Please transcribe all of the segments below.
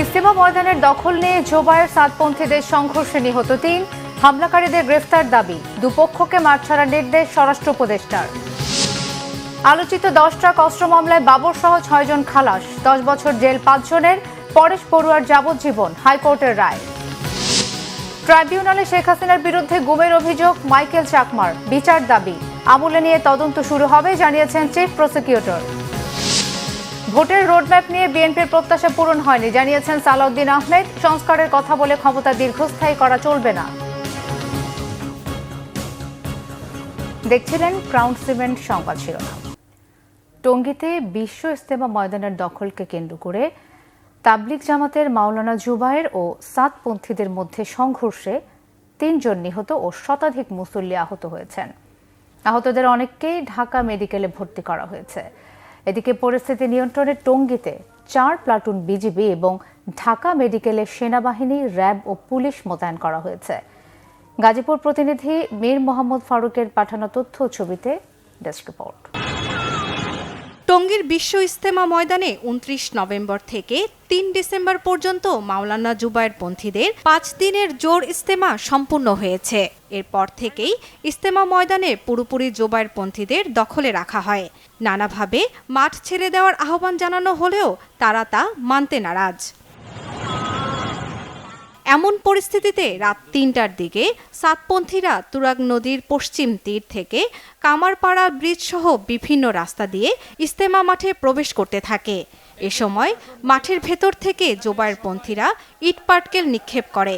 ইজতেমা ময়দানের দখল নিয়ে জোবায়ের সাতপন্থীদের সংঘর্ষে নিহত ৩, হামলাকারীদের গ্রেফতার দাবি, দুপক্ষকে মাঠ ছাড়ার নির্দেশ স্বরাষ্ট্র উপদেষ্টার। আলোচিত 10 ট্রাক অস্ত্র মামলায় বাবর সহ 6 জন খালাস, 10 বছর জেল 5 জনের, পরেশ বড়ুয়ার যাবজ্জীবন হাইকোর্টের রায়। ট্রাইব্যুনালে শেখ হাসিনার বিরুদ্ধে গুমের অভিযোগ মাইকেল চাকমার, বিচার দাবি, আমলে নিয়ে তদন্ত শুরু হবে জানিয়েছেন চিফ প্রসিকিউটর। ভোটের রোডম্যাপ নিয়ে বিএনপির প্রত্যাশা পূরণ হয়নি জানিয়েছেন সালাউদ্দিন আহমেদ, সংস্কারের কথা বলে ক্ষমতা দীর্ঘস্থায়ী করা চলবে না। দেখছিলেন ক্রাউন সিমেন্ট সংবাদ শিরোনাম। টঙ্গীতে বিশ্ব ইজতেমা ময়দানের দখলকে কেন্দ্র করে তাবলিগ জামাতের মাওলানা জুবায়ের ও সাতপন্থীদের মধ্যে সংঘর্ষে 3 জন নিহত ও শতাধিক মুসল্লি আহত হয়েছেন। আহতদের অনেককেই ঢাকা মেডিকেলে ভর্তি করা হয়েছে। এদিকে পরিস্থিতি নিয়ন্ত্রণে টঙ্গীতে 4 প্লাটুন বিজিবি এবং ঢাকা মেডিকেলে সেনাবাহিনী, র্যাব ও পুলিশ মোতায়েন করা হয়েছে। গাজীপুর প্রতিনিধি মীর মোহাম্মদ ফারুকের পাঠানো তথ্য ও ছবিতে ডেস্ক রিপোর্ট। টঙ্গীর বিশ্ব ইজতেমা ময়দানে 29 নভেম্বর থেকে 3 ডিসেম্বর পর্যন্ত মাওলানা জুবায়ের পন্থীদের 5 দিনের জোর ইজতেমা সম্পূর্ণ হয়েছে। এরপর থেকেই ইজতেমা ময়দানে পুরোপুরি জুবায়ের পন্থীদের দখলে রাখা হয়। নানাভাবে মাঠ ছেড়ে দেওয়ার আহ্বান জানানো হলেও তারা তা মানতে নারাজ। এমন পরিস্থিতিতে রাত 3টার দিকে সাতপন্থীরা তুরাগ নদীর পশ্চিম তীর থেকে কামারপাড়া ব্রিজ সহ বিভিন্ন রাস্তা দিয়ে ইজতেমা মাঠে প্রবেশ করতে থাকে। এ সময় মাঠের ভেতর থেকে জোবায়েরপন্থীরা ইটপাটকেল নিক্ষেপ করে।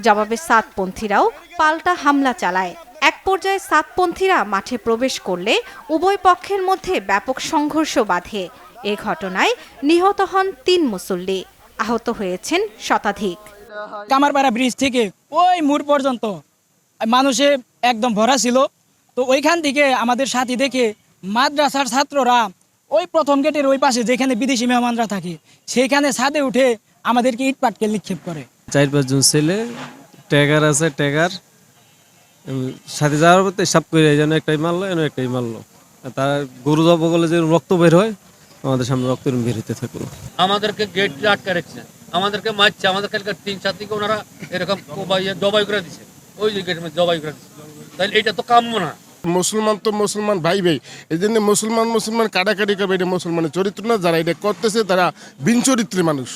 জবাবে সাতপন্থীরাও পাল্টা হামলা চালায়। এক পর্যায়ে সাতপন্থীরা মাঠে প্রবেশ করলে উভয় পক্ষের মধ্যে ব্যাপক সংঘর্ষ বাধে। এ ঘটনায় নিহত হন 3 মুসল্লি, আহত হয়েছেন শতাধিক। কামারপাড়া ব্রিজ থেকে ওই মোড় পর্যন্ত মানুষে একদম ভরা ছিল। তো ওইখান থেকে আমাদের সাথী দেখে মাদ্রাসার ছাত্ররা ওই প্রথম গেটের ওই পাশে যেখানে বিদেশি মেহমানরা থাকে সেইখানে ছাদে উঠে আমাদেরকে ইট পাটকেল নিক্ষেপ করে। 4-5 জন ছেলে, ট্যাগার আছে, ট্যাগার সাথে যাওয়ার পথে সব করে যেন একটাই মারলো। তার গরু জব বলে যে রক্ত বের হয়, আমাদের সামনে রক্ত বের হতে থাকলো। আমাদেরকে গেট দিয়ে আটকে রেখেছে, আমাদেরকে মারছে, আমাদেরকে 3-4 দিকে ওনারা এরকম জবাই করে দিচ্ছে, ওই যে গেটের মধ্যে জবাই করে দিচ্ছে। তাহলে এটা তো কাম্য না। মুসলমান তো মুসলমান ভাই এই জন্য মুসলমান কাটাকাটি করবে, এটা মুসলমানের চরিত্র না। যারা এটা করতেছে তারা বিন চরিত্রের মানুষ।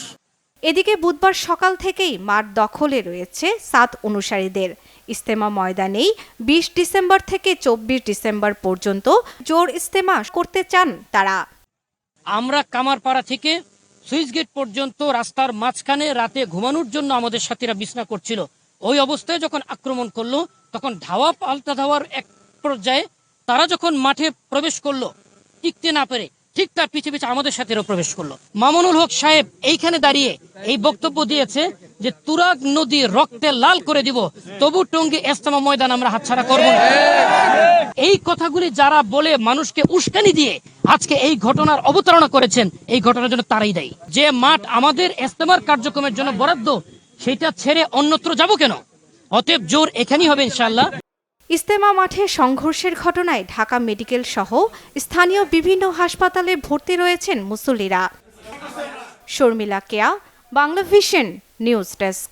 এদিকে বুধবার সকাল থেকেই মাঠ দখলে রয়েছে সাত অনুসারীদের। ইজতেমা ময়দানেই 20 ডিসেম্বর থেকে 24 ডিসেম্বর পর্যন্ত জোর ইজতেমা করতে চান তারা। আমরা কামারপাড়া থেকে সুইচ গেট পর্যন্ত রাস্তার মাঝখানে রাতে ঘুমানোর জন্য আমাদের সাথীরা বিছনা করছিল। ওই অবস্থায় যখন আক্রমণ করলো, তখন ধাওয়া পাল্টা ধাওয়ার এক পর্যায়ে তারা যখন মাঠে প্রবেশ করলো, টিকতে না পেরে ঠিক তার পিছে পিছে আমাদের সাথেও প্রবেশ করলো। মামুনুল হক সাহেব এইখানে দাঁড়িয়ে এই বক্তব্য দিয়েছে যে তুরাগ নদী রক্তে লাল করে দিব, তবু টঙ্গী ইজতেমা ময়দান আমরা হাতছাড়া করব না। এই কথাগুলি যারা বলে মানুষকে উস্কানি দিয়ে আজকে এই ঘটনার অবতারণা করেছেন, এই ঘটনার জন্য তারাই দায়ী। যে মাঠ আমাদের ইজতেমার কার্যক্রমের জন্য বরাদ্দ, সেটা ছেড়ে অন্যত্র যাব কেন? অতএব জোর এখানেই হবে ইনশাআল্লাহ। ইজতেমা মাঠে সংঘর্ষের ঘটনায় ঢাকা মেডিকেল সহ স্থানীয় বিভিন্ন হাসপাতালে ভর্তি রয়েছেন মুসল্লিরা। Sharmila Keya, Bangla vision news desk.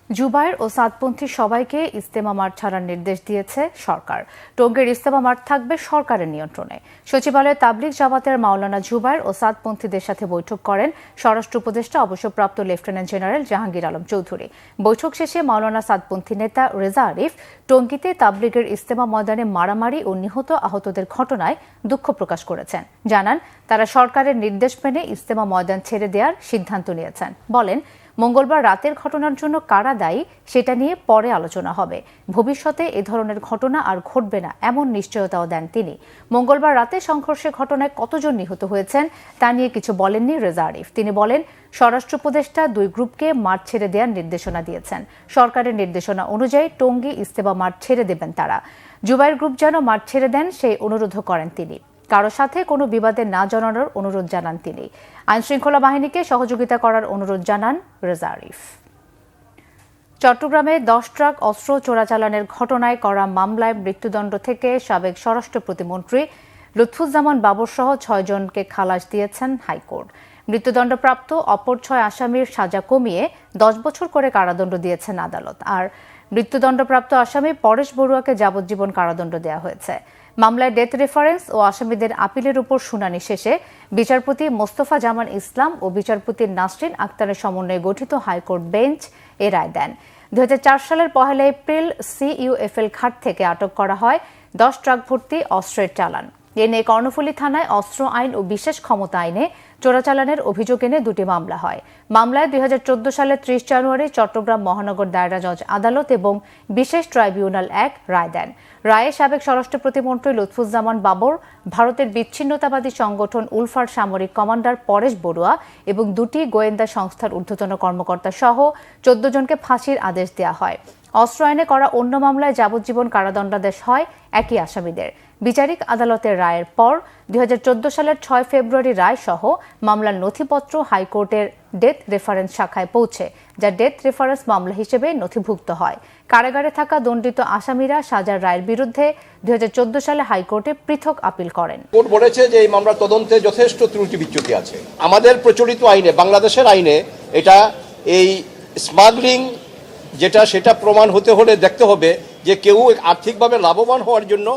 Zubair ও সাতপন্থী সবাইকে ইজতেমা মাঠ ছাড়ার নির্দেশ দিয়েছে সরকার। টঙ্গীর ইজতেমা মাঠ থাকবে সরকারের নিয়ন্ত্রণে। সচিবালয়ে তাবলিগ জামাতের মাওলানা জুবায়ের ও সাতপন্থীদের সাথে বৈঠক করেন স্বরাষ্ট্র উপদেষ্টা অবসরপ্রাপ্ত লেফটেন্যান্ট জেনারেল জাহাঙ্গীর আলম চৌধুরী। বৈঠক শেষে মাওলানা সাতপন্থী নেতা রেজা আরিফ টঙ্গীতে তাবলিগের ইজতেমা ময়দানে মারামারি ও নিহত আহতদের ঘটনায় দুঃখ প্রকাশ করেছেন। জানান তারা সরকারের নির্দেশ মেনে ইজতেমা ময়দান ছেড়ে দেওয়ার সিদ্ধান্ত নিয়েছেন। বলেন, মঙ্গলবার রাতের ঘটনার জন্য কারা দায়ী সেটা নিয়ে পরে আলোচনা হবে। ভবিষ্যতে এ ধরনের ঘটনা আর ঘটবে না এমন নিশ্চয়তাও দেন তিনি। মঙ্গলবার রাতে সংঘর্ষের ঘটনায় কতজন নিহত হয়েছেন তা নিয়ে কিছু বলেননি রেজা আরিফ। তিনি বলেন, স্বরাষ্ট্র উপদেষ্টা 2 গ্রুপকে মাঠ ছেড়ে দেওয়ার নির্দেশনা দিয়েছেন। সরকারের নির্দেশনা অনুযায়ী টঙ্গী ইজতেমা মাঠ ছেড়ে দেবেন তারা। জুবায়ের গ্রুপ যেন মাঠ ছেড়ে দেন সেই অনুরোধও করেন তিনি। কারো সাথে কোনো বিবাদে না জড়ানোর অনুরোধ জানান তিনি। আইনশৃঙ্খলা বাহিনীকে সহযোগিতা করার অনুরোধ জানান রেজা আরিফ। চট্টগ্রামে 10 ট্রাক অস্ত্র চোরাচালানের ঘটনায় করা মামলায় মৃত্যুদণ্ড থেকে সাবেক স্বরাষ্ট্র প্রতিমন্ত্রী লুৎফুজ্জামান বাবর সহ 6 জনকে খালাস দিয়েছেন হাইকোর্ট। মৃত্যুদণ্ডপ্রাপ্ত অপর 6 আসামির সাজা কমিয়ে 10 বছর করে কারাদণ্ড দিয়েছেন আদালত। আর মৃত্যুদণ্ডপ্রাপ্ত আসামি পরেশ বড়ুয়াকে যাবজ্জীবন কারাদণ্ড দেওয়া হয়েছে। মামলায় ডেথ রেফারেন্স ও আসামিদের আপিলের উপর শুনানি শেষে বিচারপতি মোস্তফা জামান ইসলাম ও বিচারপতি নাসরিন আক্তারের সমন্বয়ে গঠিত হাইকোর্ট বেঞ্চ এ রায় দেন। 2004 সালের 1 এপ্রিল CUFL ঘাট থেকে আটক করা হয় 10 ট্রাক ভর্তি অস্ত্রের চালান। এ নিয়ে কর্ণফুলী থানায় অস্ত্র আইন ও বিশেষ ক্ষমতা আইনে চোরাচালানের অভিযোগ এনে 2টি মামলা হয়। মামলায় 2014 সালের 30 জানুয়ারি চট্টগ্রাম মহানগর দায়রা জজ আদালত এবং বিশেষ ট্রাইব্যুনাল 1 রায় দেন। রায়ে সাবেক স্বরাষ্ট্র প্রতিমন্ত্রী লুৎফুজ্জামান বাবর, ভারতের বিচ্ছিন্নতাবাদী সংগঠন উলফার সামরিক কমান্ডার পরেশ বড়ুয়া এবং 2টি গোয়েন্দা সংস্থার ঊর্ধ্বতন কর্মকর্তা সহ 14 জনকে ফাঁসির আদেশ দেওয়া হয়। অস্ত্র আইনে করা অন্য মামলায় যাবজ্জীবন কারাদণ্ডাদেশ হয় একই আসামিদের। বিচারিক আদালতের রায়ের পর 2014 সালের 6 ফেব্রুয়ারি রায় সহ মামলার নথিপত্র হাইকোর্টের ডেথ রেফারেন্স শাখায় পৌঁছে, যা ডেথ রেফারেন্স মামলা হিসেবে নথিভুক্ত হয়। কারাগারে থাকা দণ্ডিত আসামিরা সাজার রায়ের বিরুদ্ধে 2014 সালে হাইকোর্টে পৃথক আপিল করেন। কোর্ট বলেছে যে এই মামলার তদন্তে যথেষ্ট ত্রুটি বিচ্যুতি আছে। আমাদের প্রচলিত আইনে, বাংলাদেশের আইনে, এটা এই স্মাগলিং যেটা সেটা প্রমাণ হতে হলে দেখতে হবে যে কেউ আর্থিকভাবে লাভবান হওয়ার জন্য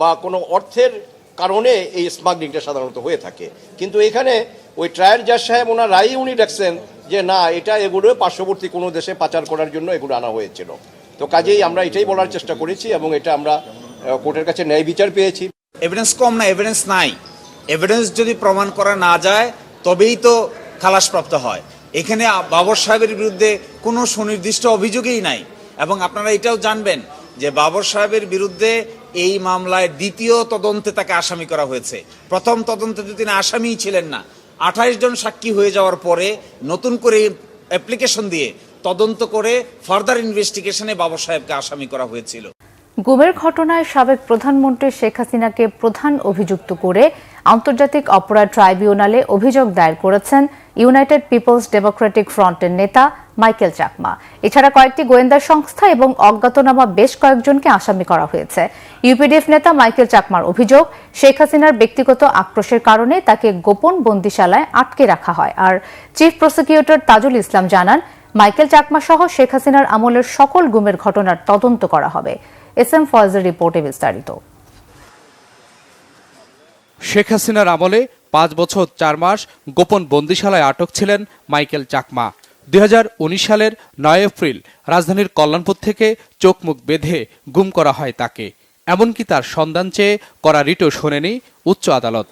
বা কোনো অর্থের কারণে এই স্মাগলিংটা সাধারণত হয়ে থাকে। কিন্তু এখানে ওই ট্রায়াল জাজ সাহেব ওনার রায় উনি দেখছেন যে না, এটা এগুলো পার্শ্ববর্তী কোনো দেশে পাচার করার জন্য এগুলো আনা হয়েছিল। তো কাজেই আমরা এটাই বলার চেষ্টা করেছি এবং এটা আমরা কোর্টের কাছে ন্যায় বিচার পেয়েছি। এভিডেন্স কম না, এভিডেন্স নাই। এভিডেন্স যদি প্রমাণ করা না যায় তবেই তো খালাসপ্রাপ্ত হয়। এখানে বাবর সাহেবের বিরুদ্ধে কোনো সুনির্দিষ্ট অভিযোগই নাই। এবং আপনারা এটাও জানবেন যে বাবর সাহেবের বিরুদ্ধে এই মামলায় দ্বিতীয় তদন্তে তাকে আসামি করা হয়েছে। প্রথম তদন্তে তো তিনি আসামিই ছিলেন না। 28 জন সাক্ষী হয়ে যাওয়ার পরে নতুন করে অ্যাপ্লিকেশন দিয়ে তদন্ত করে ফার্দার ইনভেস্টিগেশনে বাবর সাহেবকে আসামি করা হয়েছিল। গুমের ঘটনায় সাবেক প্রধানমন্ত্রী শেখ হাসিনাকে প্রধান অভিযুক্ত করে আন্তর্জাতিক অপরাধ ট্রাইব্যুনালে অভিযোগ দায়ের করেছেন ইউনাইটেড পিপলস ডেমোক্রেটিক ফ্রন্টের নেতা মাইকেল চাকমা। এছাড়া কয়েকটি গোয়েন্দা সংস্থা এবং অজ্ঞাতনামা বেশ কয়েকজনকে আসামি করা হয়েছে। ইউপিডিএফ নেতা মাইকেল চাকমার অভিযোগ, শেখ হাসিনার ব্যক্তিগত আক্রোশের কারণে তাকে গোপন বন্দিশালায় আটকে রাখা হয়। আর চিফ প্রসিকিউটর তাজুল ইসলাম জানান, মাইকেল চাকমা সহ শেখ হাসিনার আমলের সকল গুমের ঘটনার তদন্ত করা হবে। SM ফয়েজের রিপোর্টে বিস্তারিত। শেখ হাসিনার আমলে 5 বছর 4 মাস গোপন বন্দিশালায় আটক ছিলেন মাইকেল চাকমা। 2019 সালের 9 এপ্রিল রাজধানীর কল্যাণপুর থেকে চোখ মুখ বেঁধে গুম করা হয় তাকে। এমনকি তার সন্ধান চেয়ে করা রিটও শোনেনি উচ্চ আদালত।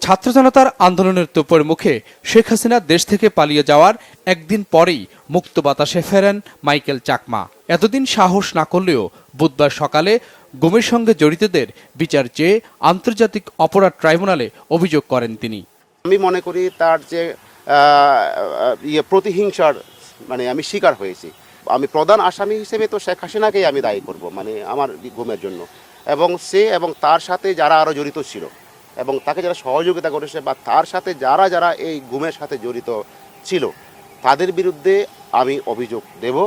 ছাত্র জনতার আন্দোলনের তোপের মুখে শেখ হাসিনা দেশ থেকে পালিয়ে যাওয়ার একদিন পরেই মুক্ত বাতাসে ফেরেন মাইকেল চাকমা। এতদিন সাহস না করলেও বুধবার সকালে গুমের সঙ্গে জড়িতদের বিচার চেয়ে আন্তর্জাতিক অপরাধ ট্রাইব্যুনালে অভিযোগ করেন তিনি। আমি মনে করি তার যে প্রতিহিংসার আমি শিকার হয়েছি। আমি প্রধান আসামি হিসেবে তো শেখ হাসিনাকেই আমি দায়ী করব, আমার গুমের জন্য। এবং সে এবং তার সাথে যারা আরও জড়িত ছিল এবং তাকে যারা সহযোগিতা করেছে বা তার সাথে যারা এই গুমের সাথে জড়িত ছিল তাদের বিরুদ্ধে আমি অভিযোগ দেব।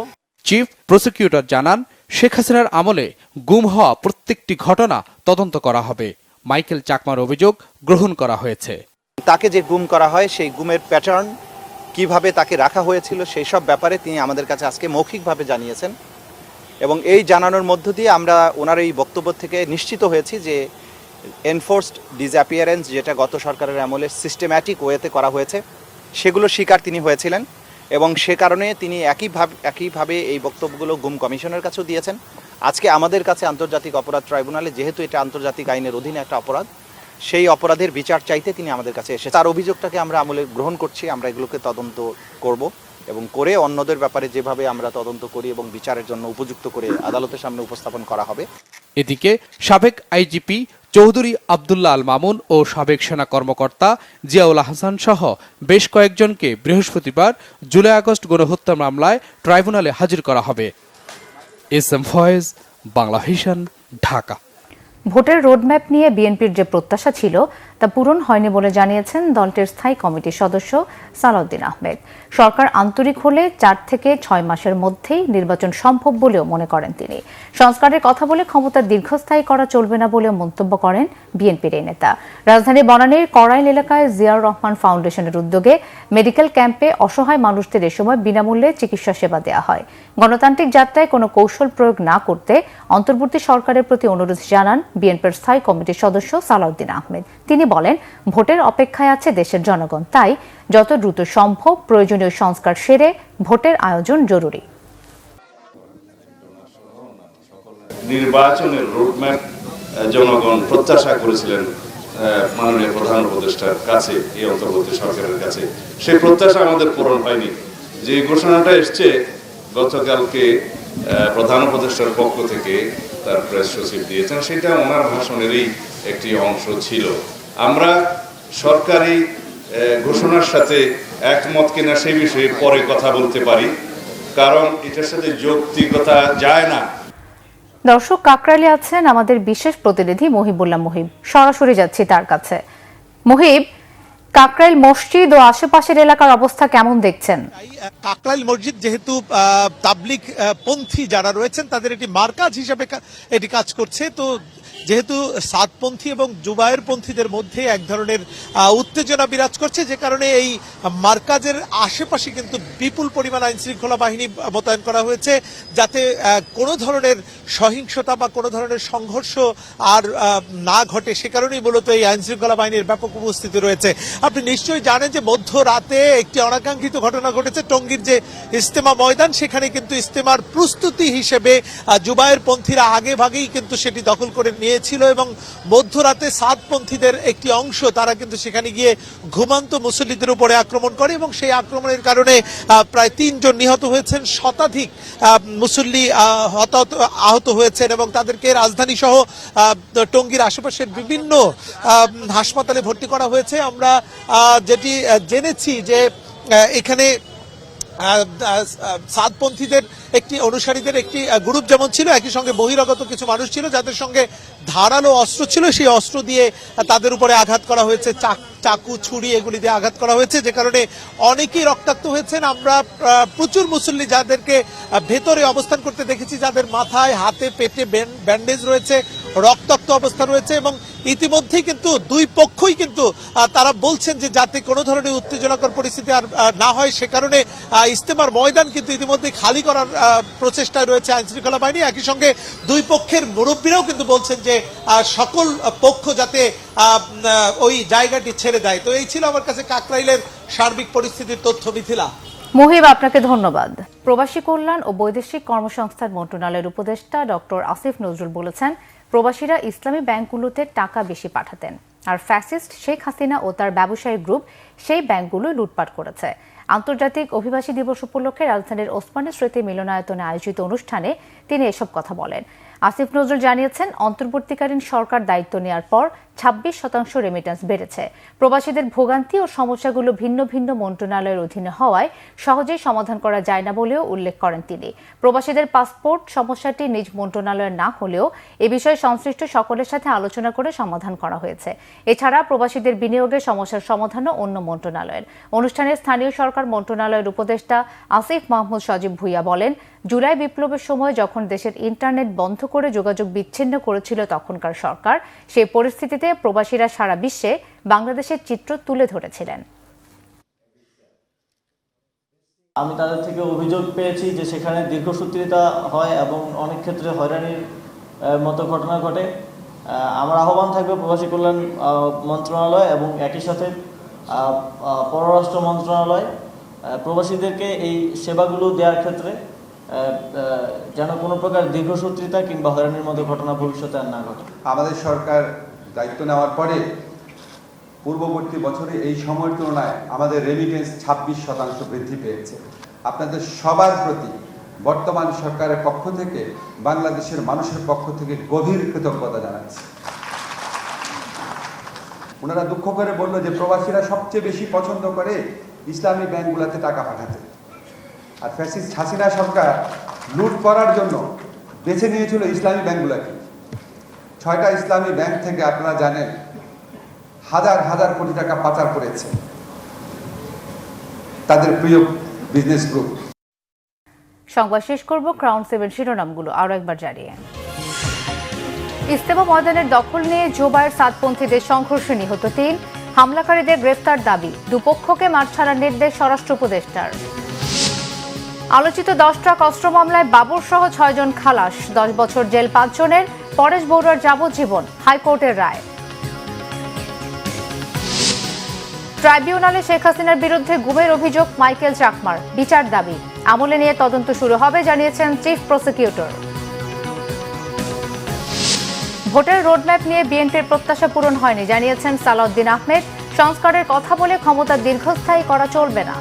চিফ প্রসিকিউটর জানান, শেখ হাসিনার আমলে গুম হওয়া প্রত্যেকটি ঘটনা তদন্ত করা হবে। মাইকেল চাকমার অভিযোগ গ্রহণ করা হয়েছে। তাকে যে গুম করা হয় সেই গুমের প্যাটার্ন কিভাবে তাকে রাখা হয়েছিল সেই সব ব্যাপারে তিনি আমাদের কাছে আজকে মৌখিকভাবে জানিয়েছেন এবং এই জানানোর মধ্য দিয়ে আমরা ওনার এই বক্তব্য থেকে নিশ্চিত হয়েছি যে এনফোর্সড ডিসঅ্যাপিয়ারেন্স যেটা গত সরকারের আমলে সিস্টেম্যাটিক ওয়েতে করা হয়েছে সেগুলো শিকার তিনি হয়েছিলেন এবং সে কারণে তিনি একইভাবে এই বক্তব্যগুলো গুম কমিশনের কাছেও দিয়েছেন। আজকে আমাদের কাছে আন্তর্জাতিক অপরাধ ট্রাইব্যুনালে যেহেতু এটা আন্তর্জাতিক আইনের অধীনে একটা অপরাধ, সেই অপরাধের বিচার চাইতে তিনি আমাদের কাছে এসেছেন। তার অভিযোগটাকে আমরা আমলে গ্রহণ করছি, আমরা এগুলোকে তদন্ত করব এবং করে অন্যদের ব্যাপারে যেভাবে আমরা তদন্ত করি এবং বিচারের জন্য উপযুক্ত করে আদালতের সামনে উপস্থাপন করা হবে। এদিকে সাবেক আইজিপি চৌধুরী আব্দুল্লাহ আল মামুন ও সাবেক সেনা কর্মকর্তা জিয়াউল হাসান সহ বেশ কয়েকজনকে বৃহস্পতিবার জুলাই আগস্ট গণহত্যা মামলায় ট্রাইব্যুনালে হাজির করা হবে। SM Faiz, Bangla Vision, Dhaka. ভোটের রোডম্যাপ নিয়ে বিএনপির যে প্রত্যাশা ছিল তা পূরণ হয়নি বলে জানিয়েছেন দলটির স্থায়ী কমিটির সদস্য সালাউদ্দিন আহমেদ। সরকার আন্তরিক হলে 4 থেকে 6 মাসের মধ্যেই নির্বাচন সম্ভব বলেও মনে করেন তিনি। সংস্কারের কথা বলে ক্ষমতা দীর্ঘস্থায়ী করা চলবে না বলেও মন্তব্য করেন বিএনপির এই নেতা। রাজধানীর বনানীর কড়াইল এলাকায় জিয়াউর রহমান ফাউন্ডেশনের উদ্যোগে মেডিকেল ক্যাম্পে অসহায় মানুষদের এ সময় বিনামূল্যে চিকিৎসা সেবা দেওয়া হয়। গণতান্ত্রিক যাত্রায় কোনো কৌশল প্রয়োগ না করতে অন্তর্বর্তী সরকারের প্রতি অনুরোধ জানান বিএনপির স্থায়ী কমিটির সদস্য সালাউদ্দিন আহমেদ। তিনি বলেন, ভোটের অপেক্ষায় আছে দেশের জনগণ, তাই যত দ্রুত সম্ভব প্রয়োজনীয় সংস্কার সেরে ভোটের আয়োজন জরুরি। নির্বাচনের রোডম্যাপ জনগণ প্রত্যাশা করেছিলেন মাননীয় প্রধান উপদেষ্টার কাছে, এই অন্তর্বর্তী সরকারের কাছে। সেই প্রত্যাশা আমাদের পূরণ হয়নি। যে ঘোষণাটা এসছে গতকালকে প্রধান উপদেষ্টার পক্ষ থেকে তার প্রেস সচিব দিয়েছেন, সেটা ওনার ভাষণেরই একটি অংশ ছিল। আমরা সরকারি ঘোষণার সাথে একমত কিনা সেই বিষয়ে পরে কথা বলতে পারি, কারণ এটার সাথে যৌক্তিকতা যায় না। দর্শক, কাকরাইলে আছেন আমাদের বিশেষ প্রতিনিধি মহিবুল্লাহ মুহিব। সরাসরি যাচ্ছি তার কাছে। মুহিব, কাকরাইল মসজিদ ও আশেপাশের এলাকার অবস্থা কেমন দেখছেন? কাকরাইল মসজিদ যেহেতু তাবলিগ পন্থী যারা রয়েছেন তাদের একটি মার্কাজ হিসেবে এটি কাজ করছে, তো যেহেতু সাতপন্থী এবং জুবায়ের পন্থীদের মধ্যে এক ধরনের উত্তেজনা বিরাজ করছে, যে কারণে এই মার্কাজের আশেপাশে কিন্তু বিপুল পরিমাণ আইন শৃঙ্খলা বাহিনী মোতায়েন করা হয়েছে, যাতে কোনো ধরনের সহিংসতা বা কোনো ধরনের সংঘর্ষ আর না ঘটে। সে কারণেই মূলত এই আইন শৃঙ্খলা বাহিনীর ব্যাপক উপস্থিতি রয়েছে। আপনি নিশ্চয়ই জানেন যে মধ্যরাতে একটি অনাকাঙ্ক্ষিত ঘটনা ঘটেছে। টঙ্গীর যে ইজতেমা ময়দান, সেখানে কিন্তু ইজতেমার প্রস্তুতি হিসেবে জুবায়ের পন্থীরা আগে ভাগেই কিন্তু সেটি দখল করে নিয়েছিল এবং মধ্যরাতে সাতপন্থীদের একটি অংশ তারা কিন্তু সেখানে গিয়ে ঘুমান্ত মুসল্লিদের উপরে আক্রমণ করে এবং সেই আক্রমণের কারণে প্রায় 3 জন নিহত হয়েছেন, শতাধিক মুসল্লি আহত হয়েছেন এবং তাদেরকে রাজধানী সহ টঙ্গীর আশেপাশের বিভিন্ন হাসপাতালে ভর্তি করা হয়েছে। আমরা যেটি জেনেছি যে এখানে সাতপন্থীদের একটি অনুসারীদের একটি গ্রুপ যেমন ছিল, একই সঙ্গে বহিরাগত কিছু মানুষ ছিল যাদের সঙ্গে ধারালো অস্ত্র ছিল। সেই অস্ত্র দিয়ে তাদের উপরে আঘাত করা হয়েছে, চাকু ছুরি এগুলি দিয়ে আঘাত করা হয়েছে, যে কারণে অনেকেই রক্তাক্ত হয়েছেন। আমরা প্রচুর মুসল্লি যাদেরকে ভেতরে অবস্থান করতে দেখেছি, যাদের মাথায় হাতে পেটে ব্যান্ডেজ রয়েছে, রক্তাক্ত অবস্থা রয়েছে এবং ইতিমধ্যেই কিন্তু দুই পক্ষই কিন্তু তারা বলছেন যে যাতে কোনো ধরনের উত্তেজনাকর পরিস্থিতি আর না হয়, সে কারণে ইজতেমার ময়দান কিন্তু ইতিমধ্যে খালি করার প্রচেষ্টায় রয়েছে আইন শৃঙ্খলা বাহিনী। একই সঙ্গে দুই পক্ষের মুরব্বীরাও কিন্তু বলছেন যে সকল পক্ষ যাতে ওই জায়গাটি ছেড়ে দেয়। তো এই ছিল আমার কাছে কাকরাইলের সার্বিক পরিস্থিতির তথ্য। মিথিলা। মুহিব, আপনাকে ধন্যবাদ। প্রবাসী কল্যাণ ও বৈদেশিক কর্মসংস্থান মন্ত্রণালয়ের উপদেষ্টা ডক্টর আসিফ নজরুল বলেছেন, প্রবাসীরা ইসলামী ব্যাংকগুলোতে টাকা বেশি পাঠাতেন, আর ফ্যাসিস্ট শেখ হাসিনা ও তার ব্যবসায়ী গ্রুপ সেই ব্যাংকগুলো লুটপাট করেছে। আন্তর্জাতিক অভিবাসী দিবস উপলক্ষে রাজধানীর ওসমানী স্মৃতি মিলনায়তনে আয়োজিত অনুষ্ঠানে তিনি এসব কথা বলেন। আসিফ নজরুল জানিয়েছেন, অন্তর্বর্তীকালীন সরকার দায়িত্ব নেওয়ার পর 26% রেমিটেন্স বেড়েছে। প্রবাসীদের ভোগান্তি ও সমস্যাগুলো ভিন্ন ভিন্ন মন্ত্রণালয়ের অধীনে হওয়ায় সহজেই সমাধান করা যায় না বলেও উল্লেখ করেন তিনি। প্রবাসীদের পাসপোর্ট সমস্যাটি নিজ মন্ত্রণালয়ের না হলেও এ বিষয়ে সংশ্লিষ্ট সকলের সাথে আলোচনা করে সমাধান করা হয়েছে। এছাড়া প্রবাসীদের বিনিয়োগের সমস্যার সমাধানও অন্য মন্ত্রণালয়ের। অনুষ্ঠানে স্থানীয় সরকার মন্ত্রণালয়ের উপদেষ্টা আসিফ মাহমুদ সজীব ভুইয়া বলেন, জুলাই বিপ্লবের সময় যখন দেশের ইন্টারনেট বন্ধ করে যোগাযোগ বিচ্ছিন্ন করেছিল তখনকার সরকার, সেই পরিস্থিতিতে প্রবাসীরা সারা বিশ্বে বাংলাদেশের চিত্র তুলে ধরেছিলেন। আমি তাদের থেকে অভিযোগ পেয়েছি যে সেখানে দীর্ঘসূত্রিতা হয় এবং অনেক ক্ষেত্রে হয়রানির মতো ঘটনা ঘটে। আমার আহ্বান থাকবে প্রবাসী কল্যাণ মন্ত্রণালয় এবং একই সাথে পররাষ্ট্র মন্ত্রণালয় প্রবাসীদেরকে এই সেবাগুলো দেওয়ার ক্ষেত্রে যেন কোনো প্রকার দীর্ঘসূত্রিতা কিংবা হয়রানির মতো ঘটনা ভবিষ্যতে আর না ঘটে। আমাদের সরকার দায়িত্ব নেওয়ার পরে পূর্ববর্তী বছরে এই সময়ের তুলনায় আমাদের রেমিটেন্স 26% বৃদ্ধি পেয়েছে। আপনাদের সবার প্রতি বর্তমান সরকারের পক্ষ থেকে, বাংলাদেশের মানুষের পক্ষ থেকে গভীর কৃতজ্ঞতা জানাচ্ছি। ওনারা দুঃখ করে বলল যে প্রবাসীরা সবচেয়ে বেশি পছন্দ করে ইসলামী ব্যাংকগুলোতে টাকা পাঠাতে, আর ফ্যাসিস্ট হাসিনা সরকার লুট করার জন্য বেছে নিয়েছিল ইসলামী ব্যাংকগুলোকে। 6টা ইসলামী ব্যাংক থেকে আপনারা জানেন হাজার হাজার কোটি টাকা পাচার করেছে তাদের প্রিয় বিজনেস গ্রুপ। সংবাদ শেষ করব ক্রাউন 7 শিরোনামগুলো আরো একবার জানিয়ে। ইজতেমা ময়দানের দখল নিয়ে জুবায়ের সাতপন্থীদের সংঘর্ষে নিহত 3, হামলাকারীদের গ্রেফতার দাবি, দুপক্ষকে মাঠ ছাড়ার নির্দেশ স্বরাষ্ট্র উপদেষ্টার। আলোচিত 10 ট্রাক অস্ত্র মামলায় বাবর সহ 6 জন খালাস, 10 বছর জেল 5 জনের, পরেশ বড়ুয়ার যাবজ্জীবন, হাইকোর্টের রায়। ট্রাইব্যুনালে শেখ হাসিনার বিরুদ্ধে গুমের অভিযোগ মাইকেল চাকমার, বিচার দাবি, আমলে নিয়ে তদন্ত শুরু হবে জানিয়েছেন চিফ প্রসিকিউটর। ভোটের রোডম্যাপ নিয়ে বিএনপির প্রত্যাশা পূরণ হয়নি জানিয়েছেন সালাউদ্দিন আহমেদ, সংস্কারের কথা বলে ক্ষমতা দীর্ঘস্থায়ী করা চলবে না।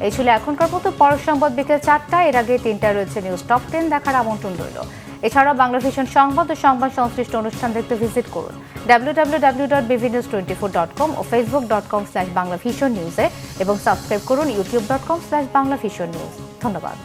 এই ছিল এখনকার মতো, পরের সংবাদ বিকেল 4টায়, এর আগে 3টায় রয়েছে নিউজ টপ 10 দেখার আমন্ত্রণ রইল। এছাড়াও বাংলা ভিশন সংবাদ ও সংবাদ সংশ্লিষ্ট অনুষ্ঠান দেখতে ভিজিট করুন www.bvnews24.com ও facebook.com/banglavisionnews এবং সাবস্ক্রাইব করুন youtube.com/banglavisionnews। ধন্যবাদ।